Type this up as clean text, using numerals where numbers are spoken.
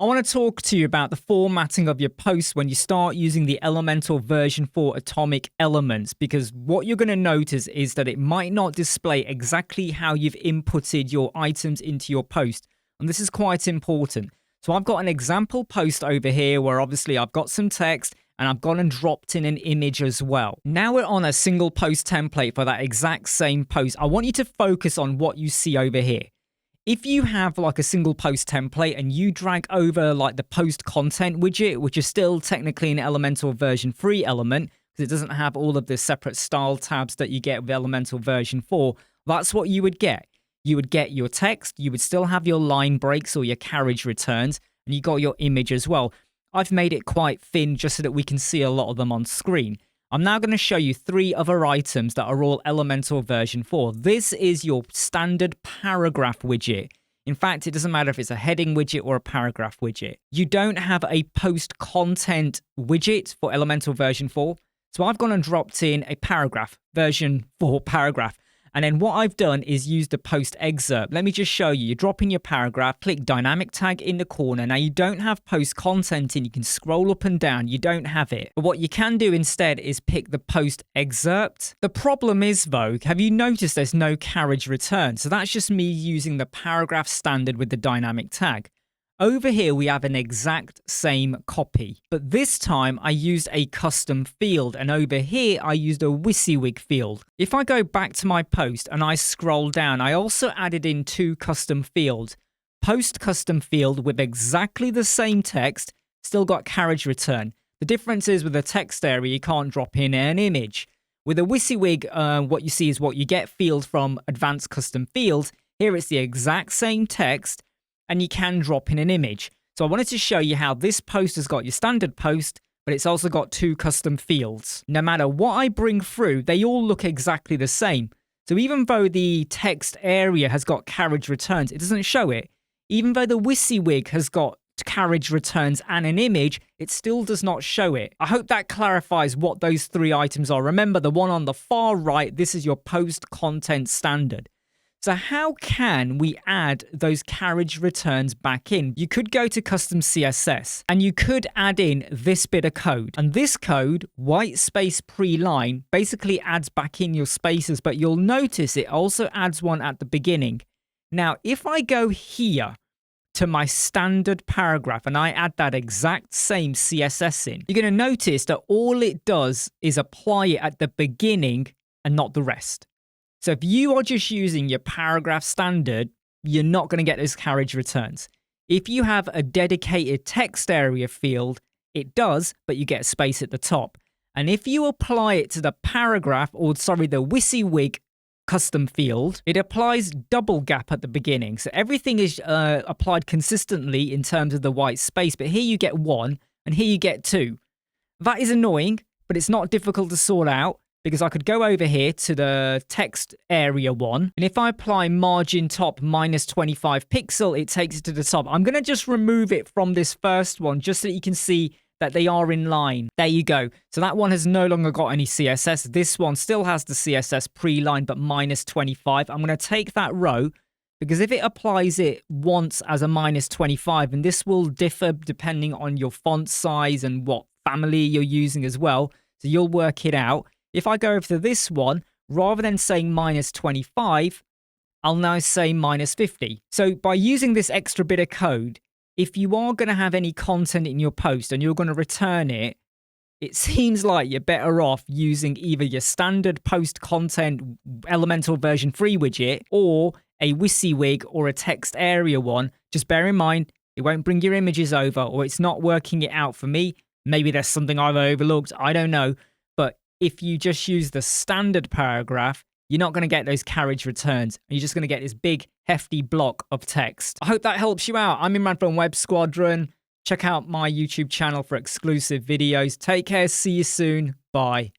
I want to talk to you about the formatting of your posts when you start using the Elementor version 4 atomic elements, because what you're going to notice is that it might not display exactly how you've inputted your items into your post. And this is quite important. So I've got an example post over here where obviously I've got some text and I've gone and dropped in an image as well. Now we're on a single post template for that exact same post. I want you to focus on what you see over here. If you have like a single post template and you drag over like the post content widget, which is still technically an Elementor version 3 element, because it doesn't have all of the separate style tabs that you get with Elementor version 4, that's what you would get. You would get your text, you would still have your line breaks or your carriage returns, and you got your image as well. I've made it quite thin just so that we can see a lot of them on screen. I'm now going to show you 3 other items that are all Elementor version 4. This is your standard paragraph widget. In fact, it doesn't matter if it's a heading widget or a paragraph widget. You don't have a post content widget for Elementor version 4. So I've gone and dropped in a paragraph, version 4 paragraph. And then what I've done is use the post excerpt. Let me just show you. You drop in your paragraph, click dynamic tag in the corner. Now you don't have post content in. You can scroll up and down. You don't have it. But what you can do instead is pick the post excerpt. The problem is though, have you noticed there's no carriage return? So that's just me using the paragraph standard with the dynamic tag. Over here, we have an exact same copy, but this time I used a custom field, and over here, I used a WYSIWYG field. If I go back to my post and I scroll down, I also added in 2 custom fields. Post custom field with exactly the same text, still got carriage return. The difference is with the text area, you can't drop in an image. With a WYSIWYG, what you see is what you get field from advanced custom fields. Here it's the exact same text, and you can drop in an image. So I wanted to show you how this post has got your standard post, but it's also got 2 custom fields. No matter what I bring through, they all look exactly the same. So even though the text area has got carriage returns, it doesn't show it. Even though the WYSIWYG has got carriage returns and an image, it still does not show it. I hope that clarifies what those 3 items are. Remember, the one on the far right, this is your post content standard. So how can we add those carriage returns back in? You could go to custom CSS and you could add in this bit of code. And this code, white space pre-line, basically adds back in your spaces, but you'll notice it also adds one at the beginning. Now, if I go here to my standard paragraph and I add that exact same CSS in, you're going to notice that all it does is apply it at the beginning and not the rest. So if you are just using your paragraph standard, you're not going to get those carriage returns. If you have a dedicated text area field, it does, but you get a space at the top. And if you apply it to the paragraph, or sorry, the WYSIWYG custom field, it applies double gap at the beginning. So everything is applied consistently in terms of the white space, but here you get 1 and here you get 2. That is annoying, but it's not difficult to sort out, because I could go over here to the text area one, and if I apply margin top minus 25 pixel, it takes it to the top. I'm going to just remove it from this first one, just so that you can see that they are in line. There you go. So that one has no longer got any CSS. This one still has the CSS pre-line, but minus 25. I'm going to take that row, because if it applies it once as a minus 25, and this will differ depending on your font size and what family you're using as well, so you'll work it out. If I go over to this one, rather than saying minus 25, I'll now say minus 50. So by using this extra bit of code, if you are going to have any content in your post and you're going to return it, it seems like you're better off using either your standard post content Elementor version 3 widget or a WYSIWYG or a text area one. Just bear in mind, it won't bring your images over, or it's not working it out for me. Maybe there's something I've overlooked. I don't know. But if you just use the standard paragraph, you're not going to get those carriage returns. You're just going to get this big, hefty block of text. I hope that helps you out. I'm Imran from Web Squadron. Check out my YouTube channel for exclusive videos. Take care. See you soon. Bye.